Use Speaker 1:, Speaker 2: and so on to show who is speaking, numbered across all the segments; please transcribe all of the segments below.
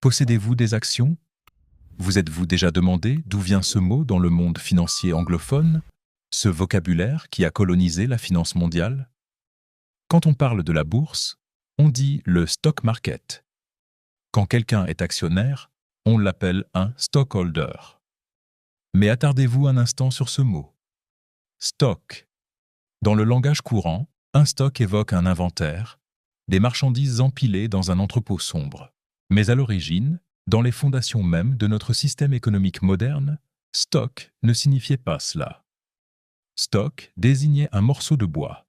Speaker 1: Possédez-vous des actions? Vous êtes-vous déjà demandé d'où vient ce mot dans le monde financier anglophone, ce vocabulaire qui a colonisé la finance mondiale? Quand on parle de la bourse, on dit le stock market. Quand quelqu'un est actionnaire, on l'appelle un stockholder. Mais attardez-vous un instant sur ce mot. Stock. Dans le langage courant, un stock évoque un inventaire, des marchandises empilées dans un entrepôt sombre. Mais à l'origine, dans les fondations mêmes de notre système économique moderne, stock ne signifiait pas cela. Stock désignait un morceau de bois.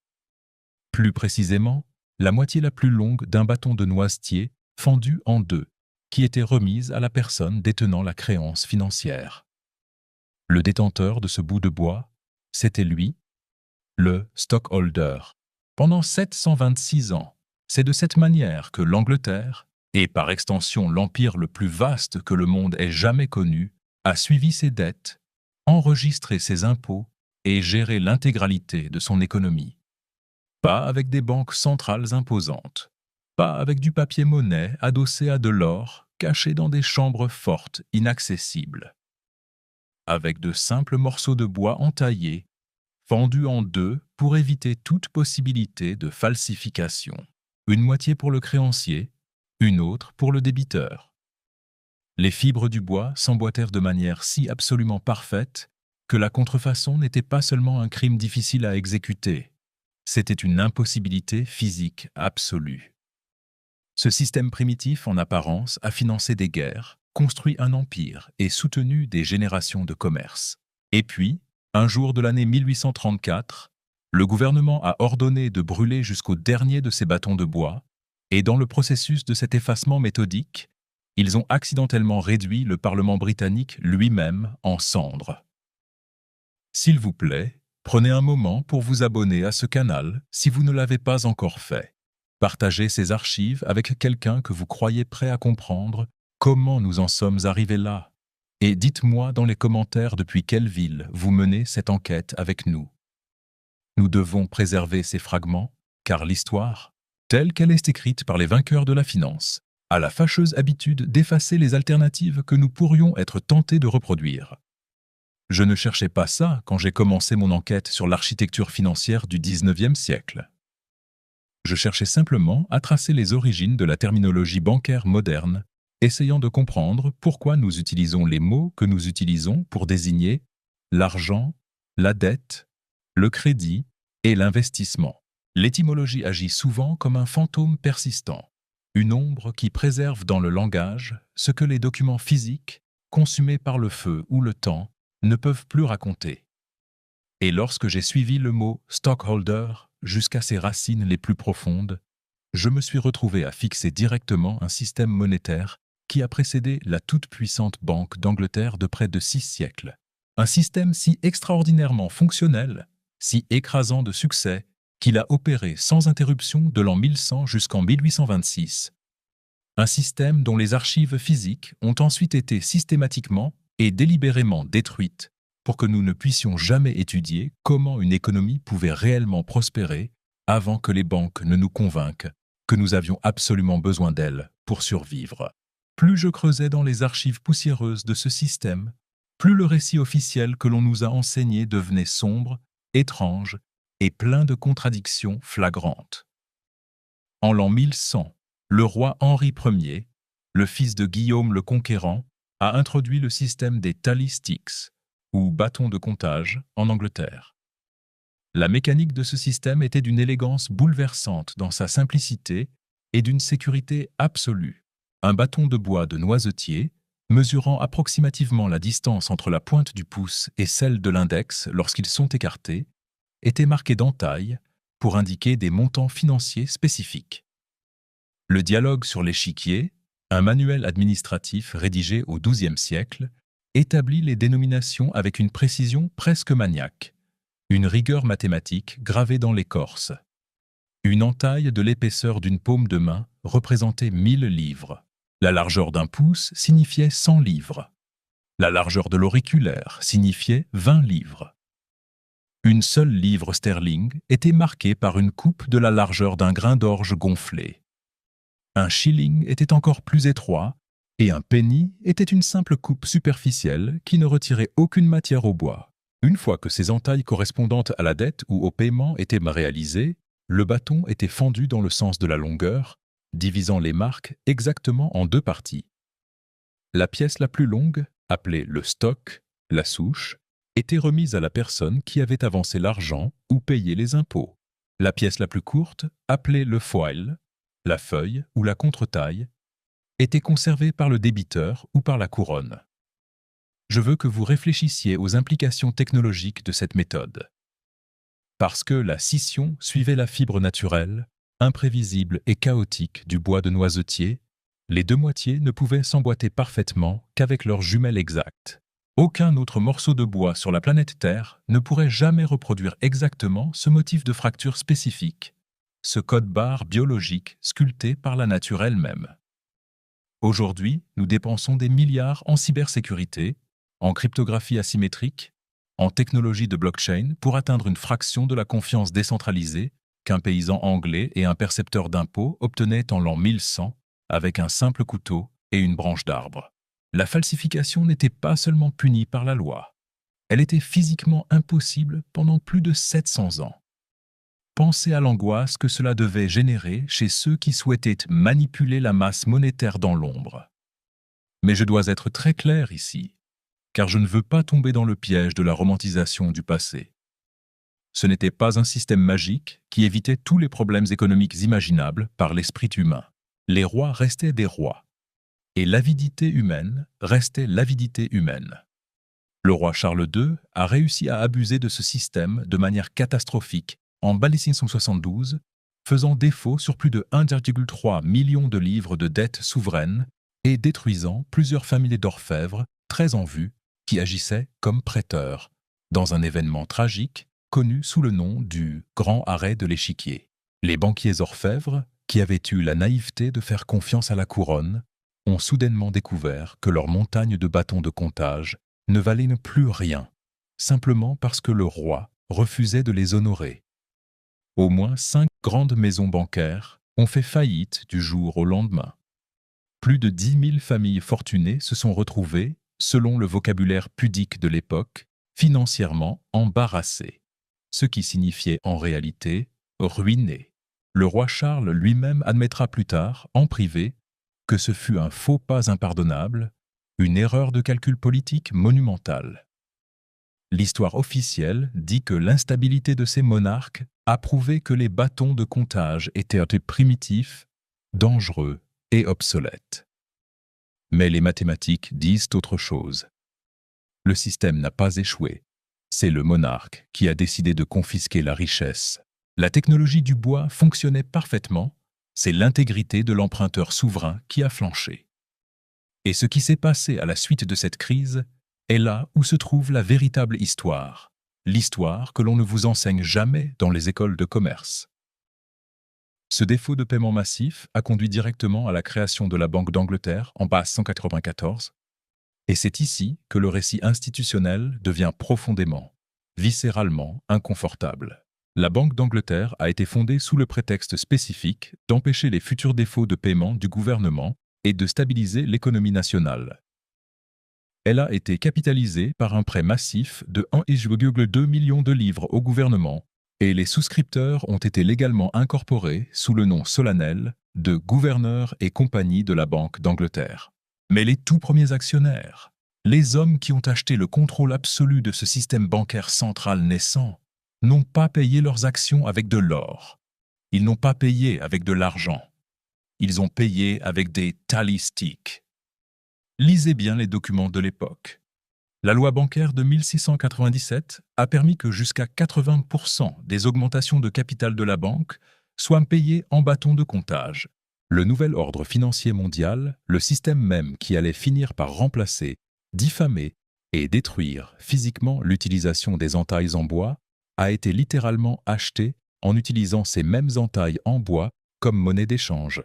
Speaker 1: Plus précisément, la moitié la plus longue d'un bâton de noisetier fendu en deux, qui était remise à la personne détenant la créance financière. Le détenteur de ce bout de bois, c'était lui, le stockholder. Pendant 726 ans, c'est de cette manière que l'Angleterre, et par extension l'empire le plus vaste que le monde ait jamais connu, a suivi ses dettes, enregistré ses impôts et géré l'intégralité de son économie. Pas avec des banques centrales imposantes, pas avec du papier-monnaie adossé à de l'or caché dans des chambres fortes inaccessibles. Avec de simples morceaux de bois entaillés, fendus en deux pour éviter toute possibilité de falsification. Une moitié pour le créancier, une autre pour le débiteur. Les fibres du bois s'emboîtèrent de manière si absolument parfaite que la contrefaçon n'était pas seulement un crime difficile à exécuter, c'était une impossibilité physique absolue. Ce système primitif, en apparence, a financé des guerres, construit un empire et soutenu des générations de commerce. Et puis, un jour de l'année 1834, le gouvernement a ordonné de brûler jusqu'au dernier de ces bâtons de bois, et dans le processus de cet effacement méthodique, ils ont accidentellement réduit le Parlement britannique lui-même en cendres. S'il vous plaît, prenez un moment pour vous abonner à ce canal si vous ne l'avez pas encore fait. Partagez ces archives avec quelqu'un que vous croyez prêt à comprendre comment nous en sommes arrivés là. Et dites-moi dans les commentaires depuis quelle ville vous menez cette enquête avec nous. Nous devons préserver ces fragments, car l'histoire, telle qu'elle est écrite par les vainqueurs de la finance, a la fâcheuse habitude d'effacer les alternatives que nous pourrions être tentés de reproduire. Je ne cherchais pas ça quand j'ai commencé mon enquête sur l'architecture financière du XIXe siècle. Je cherchais simplement à tracer les origines de la terminologie bancaire moderne, essayant de comprendre pourquoi nous utilisons les mots que nous utilisons pour désigner l'argent, la dette, le crédit et l'investissement. L'étymologie agit souvent comme un fantôme persistant, une ombre qui préserve dans le langage ce que les documents physiques, consumés par le feu ou le temps, ne peuvent plus raconter. Et lorsque j'ai suivi le mot « stockholder » jusqu'à ses racines les plus profondes, je me suis retrouvé à fixer directement un système monétaire qui a précédé la toute-puissante Banque d'Angleterre de près de 6 siècles. Un système si extraordinairement fonctionnel, si écrasant de succès, qu'il a opéré sans interruption de l'an 1100 jusqu'en 1826. Un système dont les archives physiques ont ensuite été systématiquement et délibérément détruites pour que nous ne puissions jamais étudier comment une économie pouvait réellement prospérer avant que les banques ne nous convainquent que nous avions absolument besoin d'elles pour survivre. Plus je creusais dans les archives poussiéreuses de ce système, plus le récit officiel que l'on nous a enseigné devenait sombre, étrange et plein de contradictions flagrantes. En l'an 1100, le roi Henri Ier, le fils de Guillaume le Conquérant, a introduit le système des tally sticks, ou bâtons de comptage, en Angleterre. La mécanique de ce système était d'une élégance bouleversante dans sa simplicité et d'une sécurité absolue. Un bâton de bois de noisetier, mesurant approximativement la distance entre la pointe du pouce et celle de l'index lorsqu'ils sont écartés, était marqué d'entaille pour indiquer des montants financiers spécifiques. Le dialogue sur l'échiquier, un manuel administratif rédigé au XIIe siècle, établit les dénominations avec une précision presque maniaque, une rigueur mathématique gravée dans l'écorce. Une entaille de l'épaisseur d'une paume de main représentait 1000 livres. La largeur d'un pouce signifiait 100 livres. La largeur de l'auriculaire signifiait 20 livres. Une seule livre sterling était marquée par une coupe de la largeur d'un grain d'orge gonflé. Un shilling était encore plus étroit Et un penny était une simple coupe superficielle qui ne retirait aucune matière au bois. Une fois que ces entailles correspondantes à la dette ou au paiement étaient réalisées, le bâton était fendu dans le sens de la longueur, divisant les marques exactement en deux parties. La pièce la plus longue, appelée le stock, la souche, était remise à la personne qui avait avancé l'argent ou payé les impôts. La pièce la plus courte, appelée le foil, la feuille ou la contretaille, était conservée par le débiteur ou par la couronne. Je veux que vous réfléchissiez aux implications technologiques de cette méthode. Parce que la scission suivait la fibre naturelle, imprévisible et chaotique du bois de noisetier, les deux moitiés ne pouvaient s'emboîter parfaitement qu'avec leur jumelle exacte. Aucun autre morceau de bois sur la planète Terre ne pourrait jamais reproduire exactement ce motif de fracture spécifique, ce code-barre biologique sculpté par la nature elle-même. Aujourd'hui, nous dépensons des milliards en cybersécurité, en cryptographie asymétrique, en technologie de blockchain pour atteindre une fraction de la confiance décentralisée qu'un paysan anglais et un percepteur d'impôts obtenaient en l'an 1100 avec un simple couteau et une branche d'arbre. La falsification n'était pas seulement punie par la loi, elle était physiquement impossible pendant plus de 700 ans. Pensez à l'angoisse que cela devait générer chez ceux qui souhaitaient manipuler la masse monétaire dans l'ombre. Mais je dois être très clair ici, car je ne veux pas tomber dans le piège de la romantisation du passé. Ce n'était pas un système magique qui évitait tous les problèmes économiques imaginables par l'esprit humain. Les rois restaient des rois, et l'avidité humaine restait l'avidité humaine. Le roi Charles II a réussi à abuser de ce système de manière catastrophique en 1672, faisant défaut sur plus de 1,3 million de livres de dettes souveraines et détruisant plusieurs familles d'orfèvres très en vue qui agissaient comme prêteurs, dans un événement tragique connu sous le nom du Grand Arrêt de l'Échiquier. Les banquiers orfèvres, qui avaient eu la naïveté de faire confiance à la couronne, ont soudainement découvert que leur montagne de bâtons de comptage ne valaient plus rien, simplement parce que le roi refusait de les honorer. Au moins 5 grandes maisons bancaires ont fait faillite du jour au lendemain. Plus de 10 000 familles fortunées se sont retrouvées, selon le vocabulaire pudique de l'époque, financièrement embarrassées, ce qui signifiait en réalité ruinées. Le roi Charles lui-même admettra plus tard, en privé, que ce fut un faux pas impardonnable, une erreur de calcul politique monumentale. L'histoire officielle dit que l'instabilité de ces monarques a prouvé que les bâtons de comptage étaient primitifs, dangereux et obsolètes. Mais les mathématiques disent autre chose. Le système n'a pas échoué. C'est le monarque qui a décidé de confisquer la richesse. La technologie du bois fonctionnait parfaitement, c'est l'intégrité de l'emprunteur souverain qui a flanché. Et ce qui s'est passé à la suite de cette crise est là où se trouve la véritable histoire, l'histoire que l'on ne vous enseigne jamais dans les écoles de commerce. Ce défaut de paiement massif a conduit directement à la création de la Banque d'Angleterre en 1594, et c'est ici que le récit institutionnel devient profondément, viscéralement inconfortable. La Banque d'Angleterre a été fondée sous le prétexte spécifique d'empêcher les futurs défauts de paiement du gouvernement et de stabiliser l'économie nationale. Elle a été capitalisée par un prêt massif de 1,2 million de livres au gouvernement, et les souscripteurs ont été légalement incorporés sous le nom solennel de Gouverneur et Compagnie de la Banque d'Angleterre. Mais les tout premiers actionnaires, les hommes qui ont acheté le contrôle absolu de ce système bancaire central naissant, n'ont pas payé leurs actions avec de l'or. Ils n'ont pas payé avec de l'argent. Ils ont payé avec des tally sticks. Lisez bien les documents de l'époque. La loi bancaire de 1697 a permis que jusqu'à 80% des augmentations de capital de la banque soient payées en bâtons de comptage. Le nouvel ordre financier mondial, le système même qui allait finir par remplacer, diffamer et détruire physiquement l'utilisation des entailles en bois, a été littéralement acheté en utilisant ces mêmes entailles en bois comme monnaie d'échange.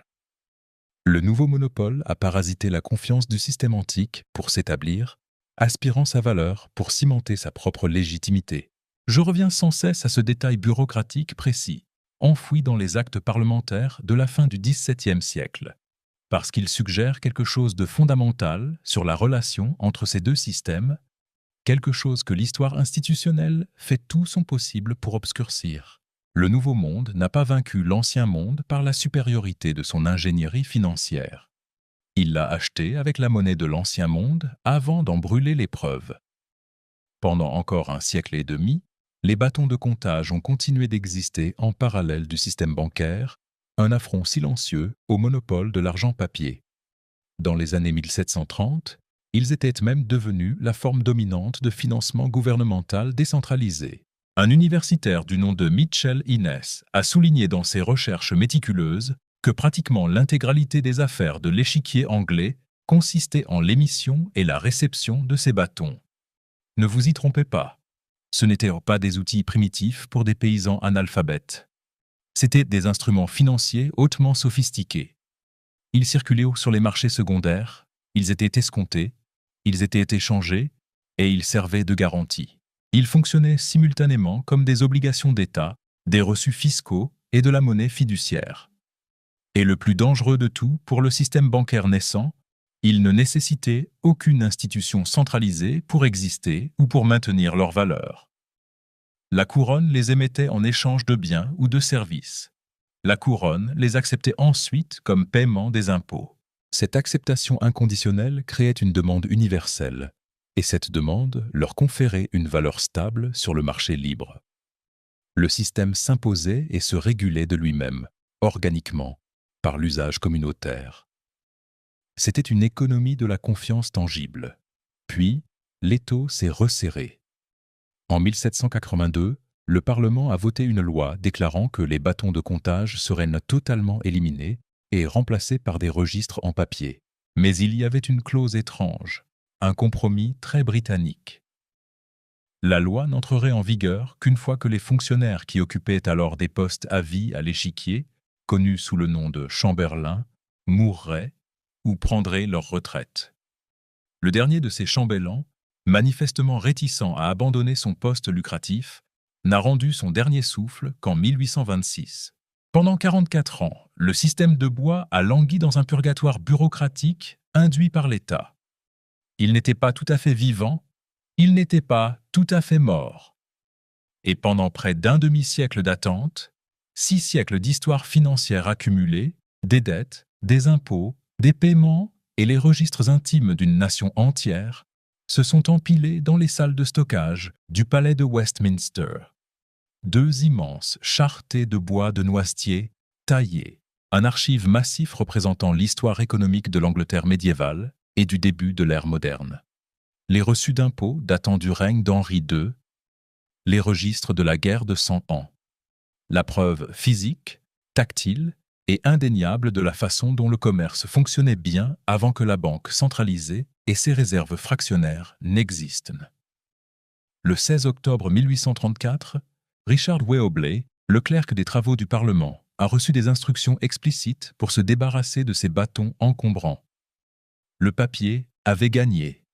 Speaker 1: Le nouveau monopole a parasité la confiance du système antique pour s'établir, aspirant sa valeur pour cimenter sa propre légitimité. Je reviens sans cesse à ce détail bureaucratique précis, enfoui dans les actes parlementaires de la fin du XVIIe siècle. parce qu'il suggère quelque chose de fondamental sur la relation entre ces deux systèmes, quelque chose que l'histoire institutionnelle fait tout son possible pour obscurcir. Le Nouveau Monde n'a pas vaincu l'Ancien Monde par la supériorité de son ingénierie financière. Il l'a acheté avec la monnaie de l'Ancien Monde avant d'en brûler les preuves. Pendant encore un siècle et demi, les bâtons de comptage ont continué d'exister en parallèle du système bancaire, un affront silencieux au monopole de l'argent papier. Dans les années 1730, ils étaient même devenus la forme dominante de financement gouvernemental décentralisé. Un universitaire du nom de Mitchell Innes a souligné dans ses recherches méticuleuses que pratiquement l'intégralité des affaires de l'échiquier anglais consistait en l'émission et la réception de ces bâtons. Ne vous y trompez pas, ce n'étaient pas des outils primitifs pour des paysans analphabètes. C'étaient des instruments financiers hautement sophistiqués. Ils circulaient sur les marchés secondaires, ils étaient escomptés, ils étaient échangés et ils servaient de garantie. Ils fonctionnaient simultanément comme des obligations d'État, des reçus fiscaux et de la monnaie fiduciaire. Et le plus dangereux de tout pour le système bancaire naissant, ils ne nécessitaient aucune institution centralisée pour exister ou pour maintenir leur valeur. La couronne les émettait en échange de biens ou de services. La couronne les acceptait ensuite comme paiement des impôts. Cette acceptation inconditionnelle créait une demande universelle, et cette demande leur conférait une valeur stable sur le marché libre. Le système s'imposait et se régulait de lui-même, organiquement, par l'usage communautaire. C'était une économie de la confiance tangible. Puis, l'étau s'est resserré. En 1782, le Parlement a voté une loi déclarant que les bâtons de comptage seraient totalement éliminés et remplacés par des registres en papier. Mais il y avait une clause étrange, un compromis très britannique. La loi n'entrerait en vigueur qu'une fois que les fonctionnaires qui occupaient alors des postes à vie à l'échiquier, connus sous le nom de chambellan, mourraient ou prendraient leur retraite. Le dernier de ces chambellans, manifestement réticent à abandonner son poste lucratif, n'a rendu son dernier souffle qu'en 1826. Pendant 44 ans, le système de bois a langui dans un purgatoire bureaucratique induit par l'État. Il n'était pas tout à fait vivant, il n'était pas tout à fait mort. Et pendant près d'un demi-siècle d'attente, 6 siècles d'histoire financière accumulée, des dettes, des impôts, des paiements et les registres intimes d'une nation entière se sont empilés dans les salles de stockage du palais de Westminster. 2 immenses charretées de bois de noisetier taillés, un archive massif représentant l'histoire économique de l'Angleterre médiévale et du début de l'ère moderne. Les reçus d'impôts datant du règne d'Henri II, les registres de la guerre de 100 ans. La preuve physique, tactile et indéniable de la façon dont le commerce fonctionnait bien avant que la banque centralisée et ses réserves fractionnaires n'existent. Le 16 octobre 1834, Richard Weobley, le clerc des travaux du Parlement, a reçu des instructions explicites pour se débarrasser de ces bâtons encombrants. Le papier avait gagné.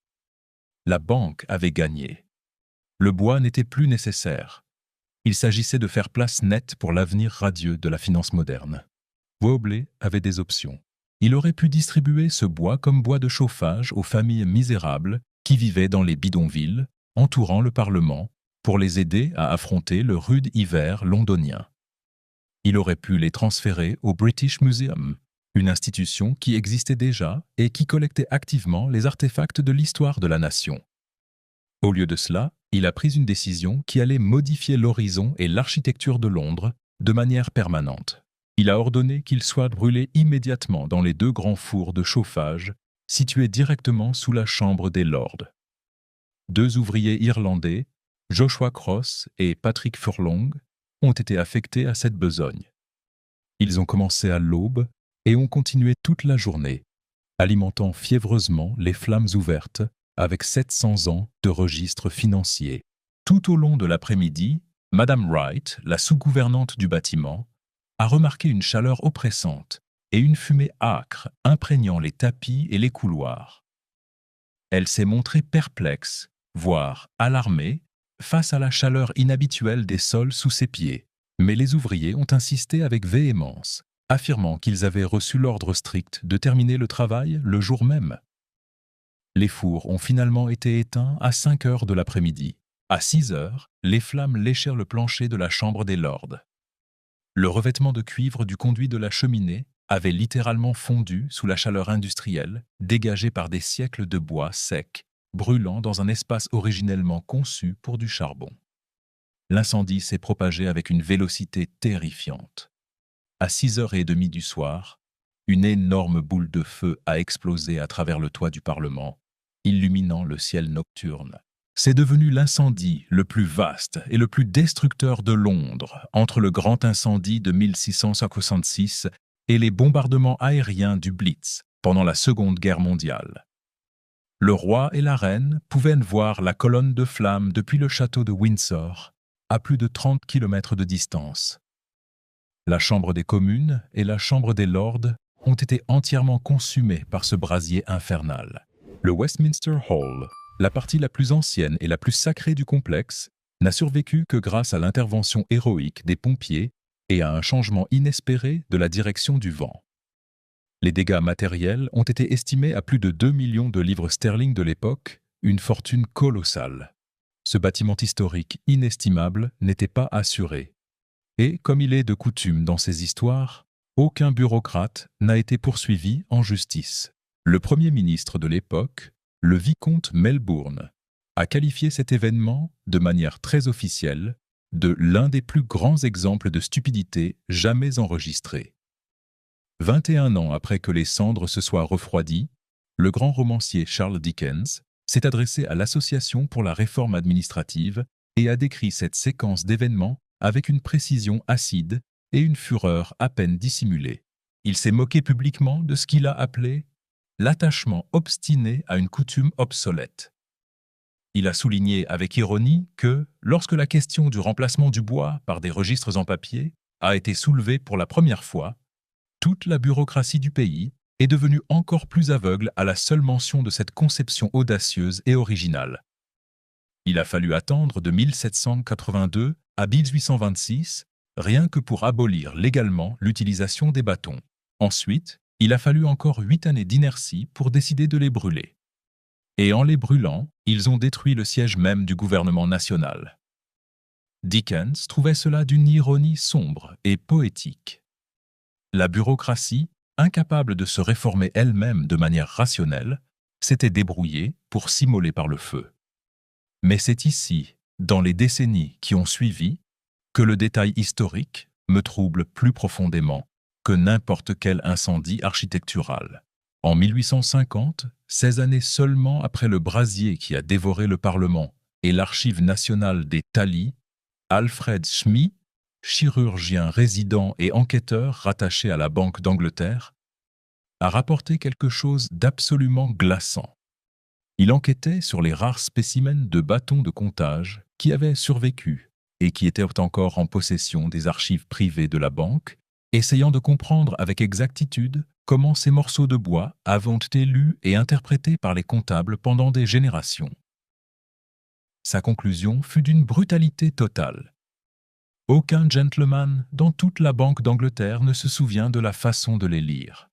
Speaker 1: La banque avait gagné. Le bois n'était plus nécessaire. Il s'agissait de faire place nette pour l'avenir radieux de la finance moderne. Weobley avait des options. Il aurait pu distribuer ce bois comme bois de chauffage aux familles misérables qui vivaient dans les bidonvilles, entourant le Parlement, pour les aider à affronter le rude hiver londonien. Il aurait pu les transférer au British Museum, une institution qui existait déjà et qui collectait activement les artefacts de l'histoire de la nation. Au lieu de cela, il a pris une décision qui allait modifier l'horizon et l'architecture de Londres de manière permanente. Il a ordonné qu'ils soient brûlés immédiatement dans les 2 grands fours de chauffage situés directement sous la Chambre des Lords. 2 ouvriers irlandais, Joshua Cross et Patrick Furlong, ont été affectés à cette besogne. Ils ont commencé à l'aube et ont continué toute la journée, alimentant fiévreusement les flammes ouvertes avec 700 ans de registres financiers. Tout au long de l'après-midi, Madame Wright, la sous-gouvernante du bâtiment, a remarqué une chaleur oppressante et une fumée âcre imprégnant les tapis et les couloirs. Elle s'est montrée perplexe, voire alarmée, face à la chaleur inhabituelle des sols sous ses pieds, mais les ouvriers ont insisté avec véhémence affirmant qu'ils avaient reçu l'ordre strict de terminer le travail le jour même. Les fours ont finalement été éteints à 5 heures de l'après-midi. À 6 heures, les flammes léchèrent le plancher de la chambre des lords. Le revêtement de cuivre du conduit de la cheminée avait littéralement fondu sous la chaleur industrielle, dégagée par des siècles de bois sec, brûlant dans un espace originellement conçu pour du charbon. L'incendie s'est propagé avec une vélocité terrifiante. À 6h30 du soir, une énorme boule de feu a explosé à travers le toit du Parlement, illuminant le ciel nocturne. C'est devenu l'incendie le plus vaste et le plus destructeur de Londres entre le grand incendie de 1666 et les bombardements aériens du Blitz pendant la Seconde Guerre mondiale. Le roi et la reine pouvaient voir la colonne de flammes depuis le château de Windsor, à plus de 30 km de distance. La Chambre des communes et la Chambre des lords ont été entièrement consumées par ce brasier infernal. Le Westminster Hall, la partie la plus ancienne et la plus sacrée du complexe, n'a survécu que grâce à l'intervention héroïque des pompiers et à un changement inespéré de la direction du vent. Les dégâts matériels ont été estimés à plus de 2 millions de livres sterling de l'époque, une fortune colossale. Ce bâtiment historique inestimable n'était pas assuré. Et, comme il est de coutume dans ces histoires, aucun bureaucrate n'a été poursuivi en justice. Le Premier ministre de l'époque, le vicomte Melbourne, a qualifié cet événement, de manière très officielle, de l'un des plus grands exemples de stupidité jamais enregistrés. 21 ans après que les cendres se soient refroidies, le grand romancier Charles Dickens s'est adressé à l'Association pour la réforme administrative et a décrit cette séquence d'événements avec une précision acide et une fureur à peine dissimulée. Il s'est moqué publiquement de ce qu'il a appelé l'attachement obstiné à une coutume obsolète. Il a souligné avec ironie que, lorsque la question du remplacement du bois par des registres en papier a été soulevée pour la première fois, toute la bureaucratie du pays est devenue encore plus aveugle à la seule mention de cette conception audacieuse et originale. Il a fallu attendre de 1782 à 1826, rien que pour abolir légalement l'utilisation des bâtons. Ensuite, il a fallu encore 8 années d'inertie pour décider de les brûler. Et en les brûlant, ils ont détruit le siège même du gouvernement national. Dickens trouvait cela d'une ironie sombre et poétique. La bureaucratie, incapable de se réformer elle-même de manière rationnelle, s'était débrouillée pour s'immoler par le feu. Mais c'est ici, dans les décennies qui ont suivi, que le détail historique me trouble plus profondément que n'importe quel incendie architectural. En 1850, 16 années seulement après le brasier qui a dévoré le Parlement et l'Archive nationale des Tallys, Alfred Schmy, chirurgien résident et enquêteur rattaché à la Banque d'Angleterre, a rapporté quelque chose d'absolument glaçant. Il enquêtait sur les rares spécimens de bâtons de comptage qui avaient survécu et qui étaient encore en possession des archives privées de la banque, essayant de comprendre avec exactitude comment ces morceaux de bois avaient été lus et interprétés par les comptables pendant des générations. Sa conclusion fut d'une brutalité totale. Aucun gentleman dans toute la Banque d'Angleterre ne se souvient de la façon de les lire.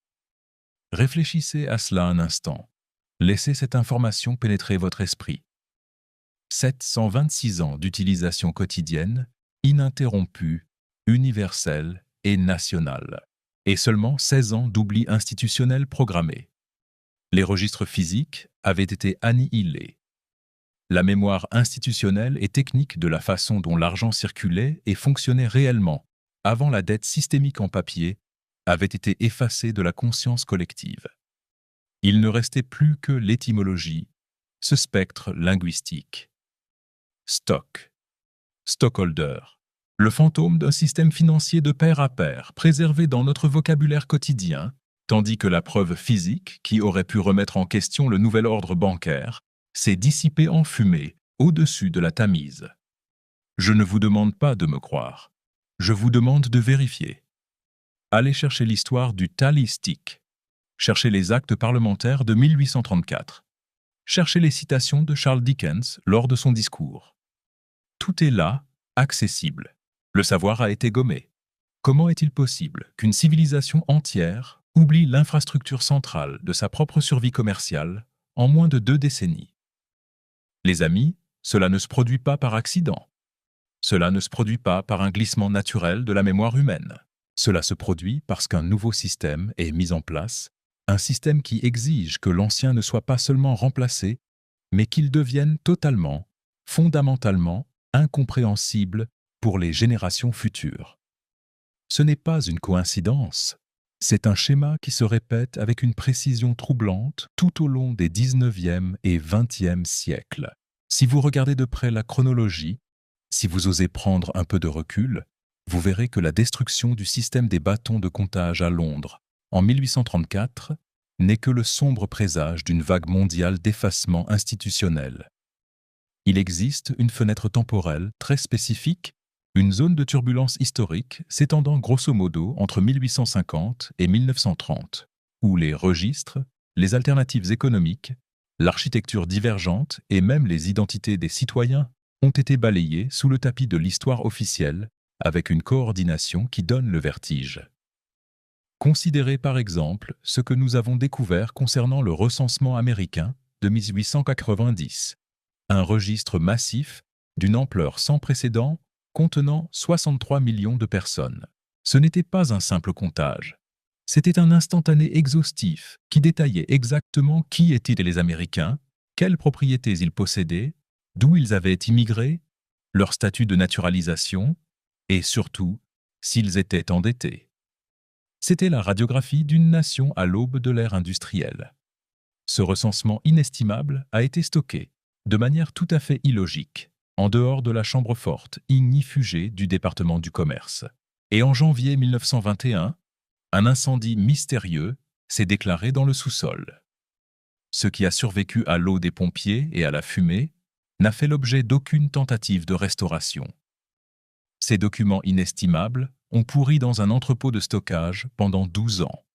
Speaker 1: Réfléchissez à cela un instant. Laissez cette information pénétrer votre esprit. 726 ans d'utilisation quotidienne, ininterrompue, universelle et nationale, et seulement 16 ans d'oubli institutionnel programmé. Les registres physiques avaient été annihilés. La mémoire institutionnelle et technique de la façon dont l'argent circulait et fonctionnait réellement, avant la dette systémique en papier, avait été effacée de la conscience collective. Il ne restait plus que l'étymologie, ce spectre linguistique. Stock, stockholder, le fantôme d'un système financier de pair à pair, préservé dans notre vocabulaire quotidien, tandis que la preuve physique, qui aurait pu remettre en question le nouvel ordre bancaire, s'est dissipée en fumée au-dessus de la Tamise. Je ne vous demande pas de me croire, je vous demande de vérifier. Allez chercher l'histoire du Tally Stick. Cherchez les actes parlementaires de 1834. Cherchez les citations de Charles Dickens lors de son discours. Tout est là, accessible. Le savoir a été gommé. Comment est-il possible qu'une civilisation entière oublie l'infrastructure centrale de sa propre survie commerciale en moins de 2 décennies? Les amis, cela ne se produit pas par accident. Cela ne se produit pas par un glissement naturel de la mémoire humaine. Cela se produit parce qu'un nouveau système est mis en place, un système qui exige que l'ancien ne soit pas seulement remplacé, mais qu'il devienne totalement, fondamentalement incompréhensible pour les générations futures. Ce n'est pas une coïncidence. C'est un schéma qui se répète avec une précision troublante tout au long des 19e et 20e siècles. Si vous regardez de près la chronologie, si vous osez prendre un peu de recul, vous verrez que la destruction du système des bâtons de comptage à Londres en 1834 n'est que le sombre présage d'une vague mondiale d'effacement institutionnel. Il existe une fenêtre temporelle très spécifique, une zone de turbulence historique s'étendant grosso modo entre 1850 et 1930, où les registres, les alternatives économiques, l'architecture divergente et même les identités des citoyens ont été balayés sous le tapis de l'histoire officielle avec une coordination qui donne le vertige. Considérez par exemple ce que nous avons découvert concernant le recensement américain de 1890, un registre massif d'une ampleur sans précédent contenant 63 millions de personnes. Ce n'était pas un simple comptage. C'était un instantané exhaustif qui détaillait exactement qui étaient les Américains, quelles propriétés ils possédaient, d'où ils avaient immigré, leur statut de naturalisation et surtout s'ils étaient endettés. C'était la radiographie d'une nation à l'aube de l'ère industrielle. Ce recensement inestimable a été stocké, de manière tout à fait illogique, en dehors de la chambre forte ignifugée du département du commerce. Et en janvier 1921, un incendie mystérieux s'est déclaré dans le sous-sol. Ce qui a survécu à l'eau des pompiers et à la fumée n'a fait l'objet d'aucune tentative de restauration. Ces documents inestimables ont pourri dans un entrepôt de stockage pendant 12 ans.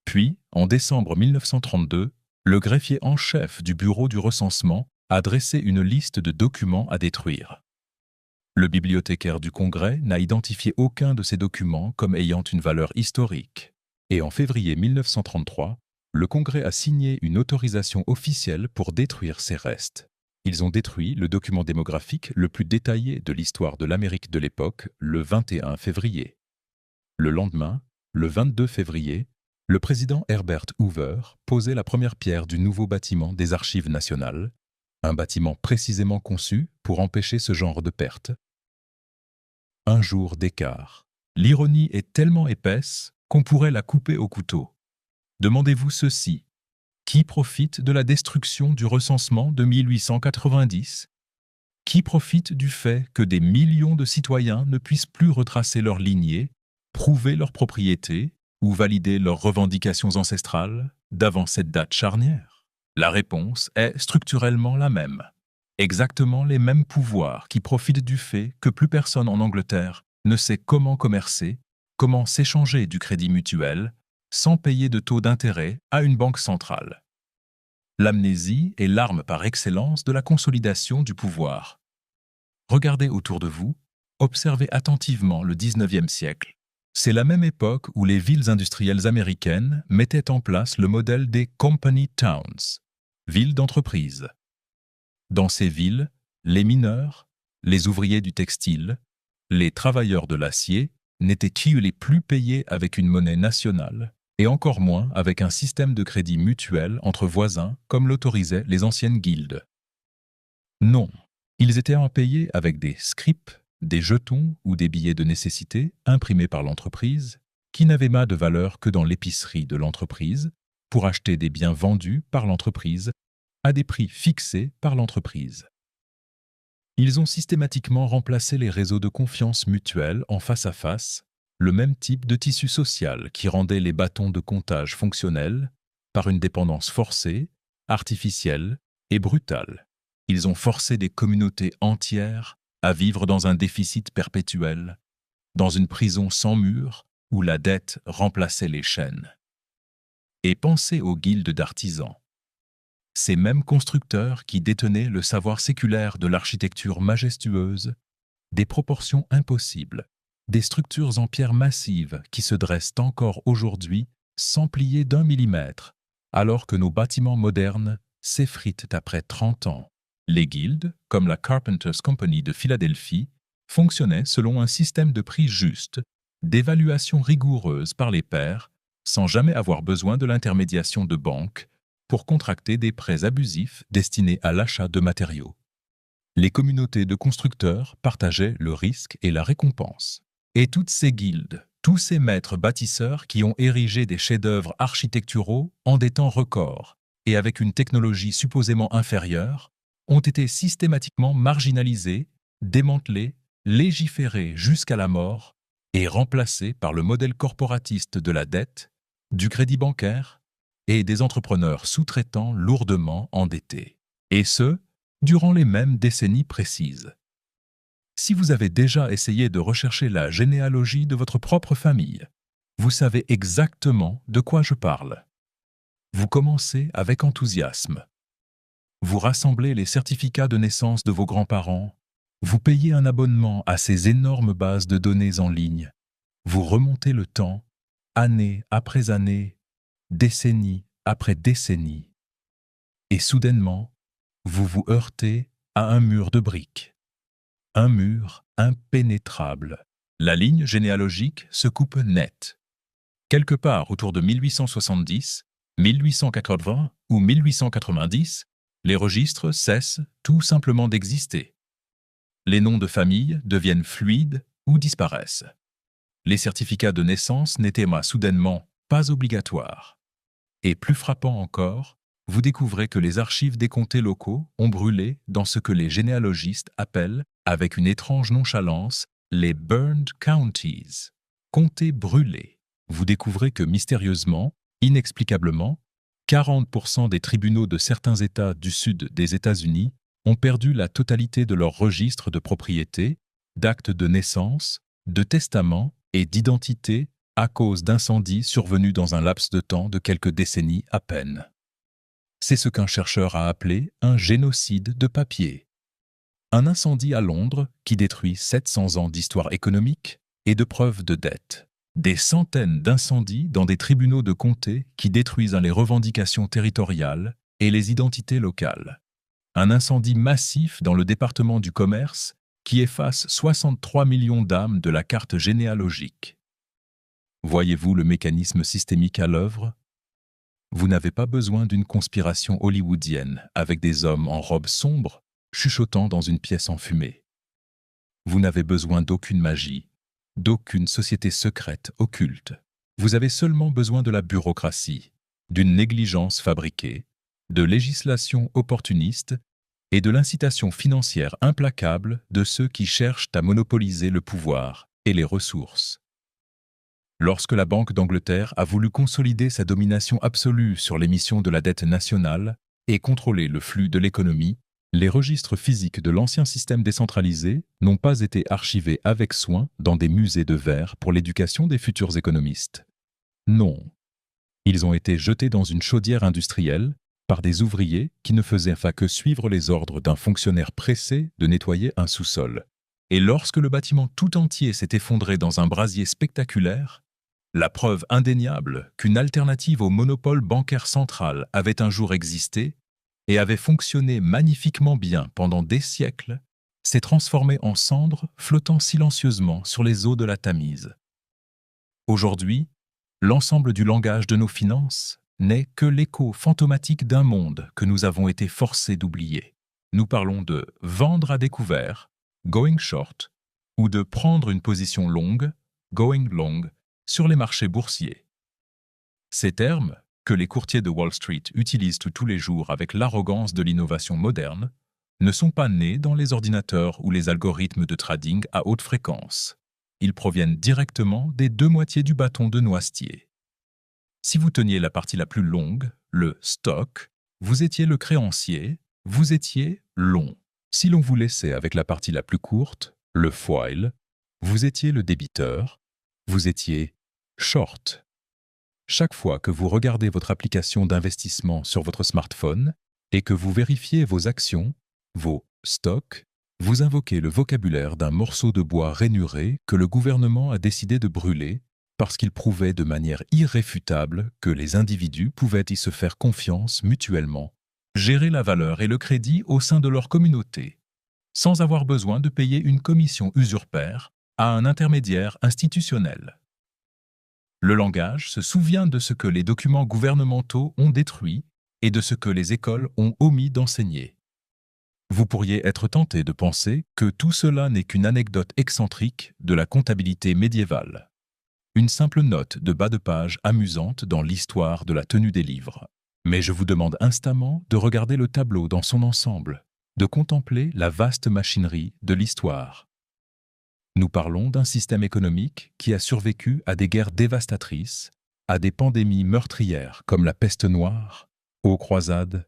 Speaker 1: Puis, en décembre 1932, le greffier en chef du bureau du recensement a dressé une liste de documents à détruire. Le bibliothécaire du Congrès n'a identifié aucun de ces documents comme ayant une valeur historique. Et en février 1933, le Congrès a signé une autorisation officielle pour détruire ces restes. Ils ont détruit le document démographique le plus détaillé de l'histoire de l'Amérique de l'époque le 21 février. Le lendemain, le 22 février, le président Herbert Hoover posait la première pierre du nouveau bâtiment des Archives nationales, un bâtiment précisément conçu pour empêcher ce genre de pertes. Un jour d'écart. L'ironie est tellement épaisse qu'on pourrait la couper au couteau. Demandez-vous ceci. Qui profite de la destruction du recensement de 1890 ? Qui profite du fait que des millions de citoyens ne puissent plus retracer leur lignée, prouver leur propriété ou valider leurs revendications ancestrales d'avant cette date charnière? La réponse est structurellement la même. Exactement les mêmes pouvoirs qui profitent du fait que plus personne en Angleterre ne sait comment commercer, comment s'échanger du crédit mutuel, sans payer de taux d'intérêt à une banque centrale. L'amnésie est l'arme par excellence de la consolidation du pouvoir. Regardez autour de vous, observez attentivement le 19e siècle. C'est la même époque où les villes industrielles américaines mettaient en place le modèle des Company Towns, villes d'entreprise. Dans ces villes, les mineurs, les ouvriers du textile, les travailleurs de l'acier n'étaient-ils plus payés avec une monnaie nationale, et encore moins avec un système de crédit mutuel entre voisins comme l'autorisaient les anciennes guildes. Non, ils étaient payés avec des scrips, des jetons ou des billets de nécessité imprimés par l'entreprise, qui n'avaient pas de valeur que dans l'épicerie de l'entreprise, pour acheter des biens vendus par l'entreprise à des prix fixés par l'entreprise. Ils ont systématiquement remplacé les réseaux de confiance mutuelle en face à face, le même type de tissu social qui rendait les bâtons de comptage fonctionnels par une dépendance forcée, artificielle et brutale. Ils ont forcé des communautés entières à vivre dans un déficit perpétuel, dans une prison sans murs où la dette remplaçait les chaînes. Et pensez aux guildes d'artisans. Ces mêmes constructeurs qui détenaient le savoir séculaire de l'architecture majestueuse, des proportions impossibles, des structures en pierre massive qui se dressent encore aujourd'hui sans plier d'un millimètre, alors que nos bâtiments modernes s'effritent après 30 ans. Les guildes, comme la Carpenters Company de Philadelphie, fonctionnaient selon un système de prix juste, d'évaluation rigoureuse par les pairs, sans jamais avoir besoin de l'intermédiation de banques pour contracter des prêts abusifs destinés à l'achat de matériaux. Les communautés de constructeurs partageaient le risque et la récompense. Et toutes ces guildes, tous ces maîtres bâtisseurs qui ont érigé des chefs-d'œuvre architecturaux en des temps records et avec une technologie supposément inférieure, ont été systématiquement marginalisés, démantelés, légiférés jusqu'à la mort et remplacés par le modèle corporatiste de la dette, du crédit bancaire et des entrepreneurs sous-traitants lourdement endettés. Et ce, durant les mêmes décennies précises. Si vous avez déjà essayé de rechercher la généalogie de votre propre famille, vous savez exactement de quoi je parle. Vous commencez avec enthousiasme. Vous rassemblez les certificats de naissance de vos grands-parents. Vous payez un abonnement à ces énormes bases de données en ligne. Vous remontez le temps, année après année, décennie après décennie. Et soudainement, vous vous heurtez à un mur de briques. Un mur impénétrable. La ligne généalogique se coupe net. Quelque part autour de 1870, 1880 ou 1890, les registres cessent tout simplement d'exister. Les noms de famille deviennent fluides ou disparaissent. Les certificats de naissance n'étaient soudainement pas obligatoires. Et plus frappant encore, vous découvrez que les archives des comtés locaux ont brûlé dans ce que les généalogistes appellent, avec une étrange nonchalance, les burned counties, comtés brûlés. Vous découvrez que mystérieusement, inexplicablement, 40% des tribunaux de certains États du sud des États-Unis ont perdu la totalité de leurs registres de propriété, d'actes de naissance, de testament et d'identité à cause d'incendies survenus dans un laps de temps de quelques décennies à peine. C'est ce qu'un chercheur a appelé un génocide de papier. Un incendie à Londres qui détruit 700 ans d'histoire économique et de preuves de dette. Des centaines d'incendies dans des tribunaux de comté qui détruisent les revendications territoriales et les identités locales. Un incendie massif dans le département du commerce qui efface 63 millions d'âmes de la carte généalogique. Voyez-vous le mécanisme systémique à l'œuvre ? Vous n'avez pas besoin d'une conspiration hollywoodienne avec des hommes en robes sombres chuchotant dans une pièce enfumée. Vous n'avez besoin d'aucune magie, d'aucune société secrète occulte. Vous avez seulement besoin de la bureaucratie, d'une négligence fabriquée, de législation opportuniste et de l'incitation financière implacable de ceux qui cherchent à monopoliser le pouvoir et les ressources. Lorsque la Banque d'Angleterre a voulu consolider sa domination absolue sur l'émission de la dette nationale et contrôler le flux de l'économie, les registres physiques de l'ancien système décentralisé n'ont pas été archivés avec soin dans des musées de verre pour l'éducation des futurs économistes. Non. Ils ont été jetés dans une chaudière industrielle par des ouvriers qui ne faisaient que suivre les ordres d'un fonctionnaire pressé de nettoyer un sous-sol. Et lorsque le bâtiment tout entier s'est effondré dans un brasier spectaculaire, la preuve indéniable qu'une alternative au monopole bancaire central avait un jour existé et avait fonctionné magnifiquement bien pendant des siècles, s'est transformée en cendres flottant silencieusement sur les eaux de la Tamise. Aujourd'hui, l'ensemble du langage de nos finances n'est que l'écho fantomatique d'un monde que nous avons été forcés d'oublier. Nous parlons de vendre à découvert, going short, ou de prendre une position longue, going long, sur les marchés boursiers. Ces termes, que les courtiers de Wall Street utilisent tous les jours avec l'arrogance de l'innovation moderne, ne sont pas nés dans les ordinateurs ou les algorithmes de trading à haute fréquence. Ils proviennent directement des deux moitiés du bâton de noisetier. Si vous teniez la partie la plus longue, le stock, vous étiez le créancier, vous étiez long. Si l'on vous laissait avec la partie la plus courte, le foil, vous étiez le débiteur, vous étiez short. Chaque fois que vous regardez votre application d'investissement sur votre smartphone et que vous vérifiez vos actions, vos stocks, Vous invoquez le vocabulaire d'un morceau de bois rainuré que le gouvernement a décidé de brûler parce qu'il prouvait de manière irréfutable que les individus pouvaient y se faire confiance mutuellement, gérer la valeur et le crédit au sein de leur communauté, sans avoir besoin de payer une commission usurpaire à un intermédiaire institutionnel. Le langage se souvient de ce que les documents gouvernementaux ont détruit et de ce que les écoles ont omis d'enseigner. Vous pourriez être tenté de penser que tout cela n'est qu'une anecdote excentrique de la comptabilité médiévale. Une simple note de bas de page amusante dans l'histoire de la tenue des livres. Mais je vous demande instamment de regarder le tableau dans son ensemble, de contempler la vaste machinerie de l'histoire. Nous parlons d'un système économique qui a survécu à des guerres dévastatrices, à des pandémies meurtrières comme la peste noire, aux croisades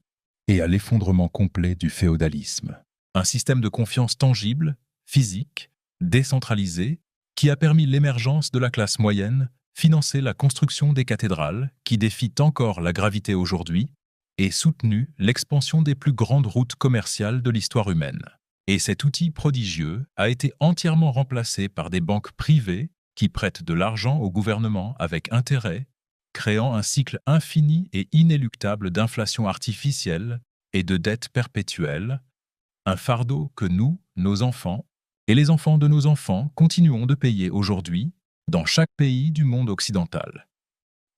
Speaker 1: et à l'effondrement complet du féodalisme. Un système de confiance tangible, physique, décentralisé, qui a permis l'émergence de la classe moyenne, financé la construction des cathédrales, qui défient encore la gravité aujourd'hui, et soutenu l'expansion des plus grandes routes commerciales de l'histoire humaine. Et cet outil prodigieux a été entièrement remplacé par des banques privées qui prêtent de l'argent au gouvernement avec intérêt, créant un cycle infini et inéluctable d'inflation artificielle et de dette perpétuelle, un fardeau que nous, nos enfants, et les enfants de nos enfants continuons de payer aujourd'hui dans chaque pays du monde occidental.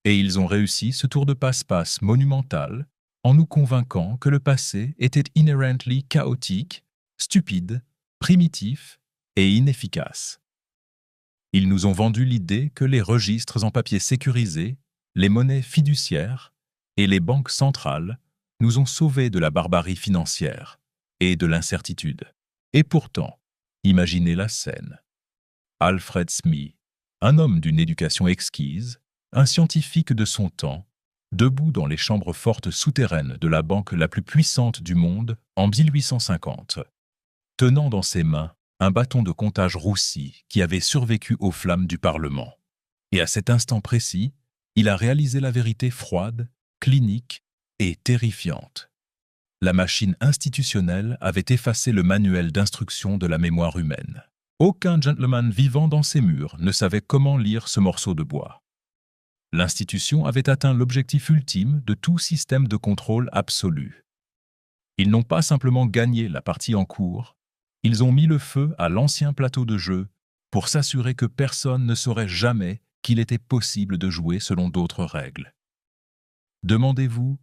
Speaker 1: Et ils ont réussi ce tour de passe-passe monumental en nous convainquant que le passé était inherently chaotique, stupide, primitif et inefficace. Ils nous ont vendu l'idée que les registres en papier sécurisés, les monnaies fiduciaires et les banques centrales nous ont sauvés de la barbarie financière et de l'incertitude. Et pourtant, imaginez la scène. Alfred Smith, un homme d'une éducation exquise, un scientifique de son temps, debout dans les chambres fortes souterraines de la banque la plus puissante du monde en 1850, tenant dans ses mains un bâton de comptage roussi qui avait survécu aux flammes du Parlement. Et à cet instant précis, il a réalisé la vérité froide, clinique et terrifiante. La machine institutionnelle avait effacé le manuel d'instruction de la mémoire humaine. Aucun gentleman vivant dans ces murs ne savait comment lire ce morceau de bois. L'institution avait atteint l'objectif ultime de tout système de contrôle absolu. Ils n'ont pas simplement gagné la partie en cours, ils ont mis le feu à l'ancien plateau de jeu pour s'assurer que personne ne saurait jamais qu'il était possible de jouer selon d'autres règles. Demandez-vous,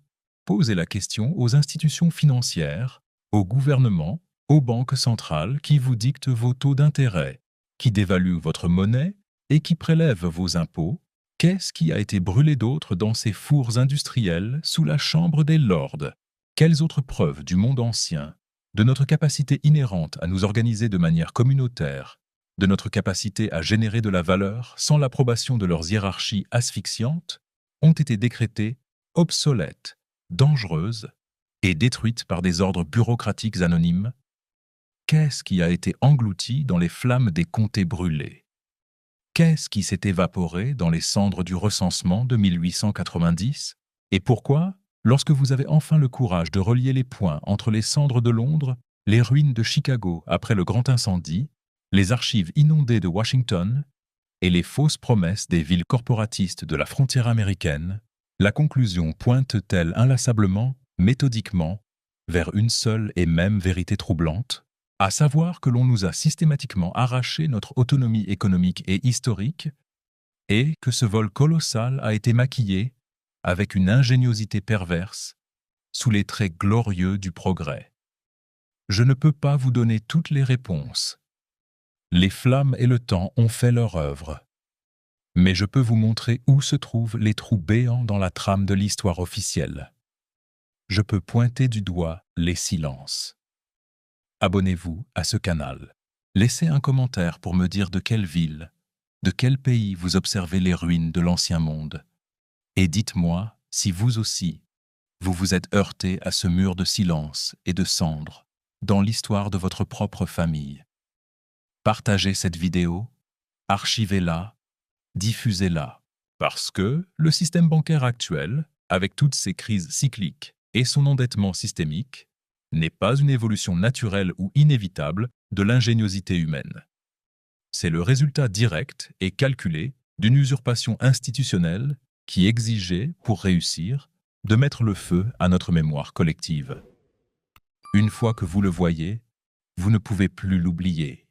Speaker 1: posez la question aux institutions financières, au gouvernement, aux banques centrales qui vous dictent vos taux d'intérêt, qui dévaluent votre monnaie et qui prélèvent vos impôts. Qu'est-ce qui a été brûlé d'autre dans ces fours industriels sous la chambre des lords? Quelles autres preuves du monde ancien, de notre capacité inhérente à nous organiser de manière communautaire, de notre capacité à générer de la valeur sans l'approbation de leurs hiérarchies asphyxiantes, ont été décrétées obsolètes, dangereuses et détruites par des ordres bureaucratiques anonymes? Qu'est-ce qui a été englouti dans les flammes des comtés brûlés? Qu'est-ce qui s'est évaporé dans les cendres du recensement de 1890? Et pourquoi, lorsque vous avez enfin le courage de relier les points entre les cendres de Londres, les ruines de Chicago après le grand incendie, les archives inondées de Washington et les fausses promesses des villes corporatistes de la frontière américaine, la conclusion pointe-t-elle inlassablement, méthodiquement, vers une seule et même vérité troublante, à savoir que l'on nous a systématiquement arraché notre autonomie économique et historique, et que ce vol colossal a été maquillé, avec une ingéniosité perverse, sous les traits glorieux du progrès. Je ne peux pas vous donner toutes les réponses. Les flammes et le temps ont fait leur œuvre. Mais je peux vous montrer où se trouvent les trous béants dans la trame de l'histoire officielle. Je peux pointer du doigt les silences. Abonnez-vous à ce canal. Laissez un commentaire pour me dire de quelle ville, de quel pays vous observez les ruines de l'ancien monde. Et dites-moi si vous aussi, vous vous êtes heurté à ce mur de silence et de cendres dans l'histoire de votre propre famille. Partagez cette vidéo, archivez-la, diffusez-la, parce que le système bancaire actuel, avec toutes ses crises cycliques et son endettement systémique, n'est pas une évolution naturelle ou inévitable de l'ingéniosité humaine. C'est le résultat direct et calculé d'une usurpation institutionnelle qui exigeait, pour réussir, de mettre le feu à notre mémoire collective. Une fois que vous le voyez, vous ne pouvez plus l'oublier.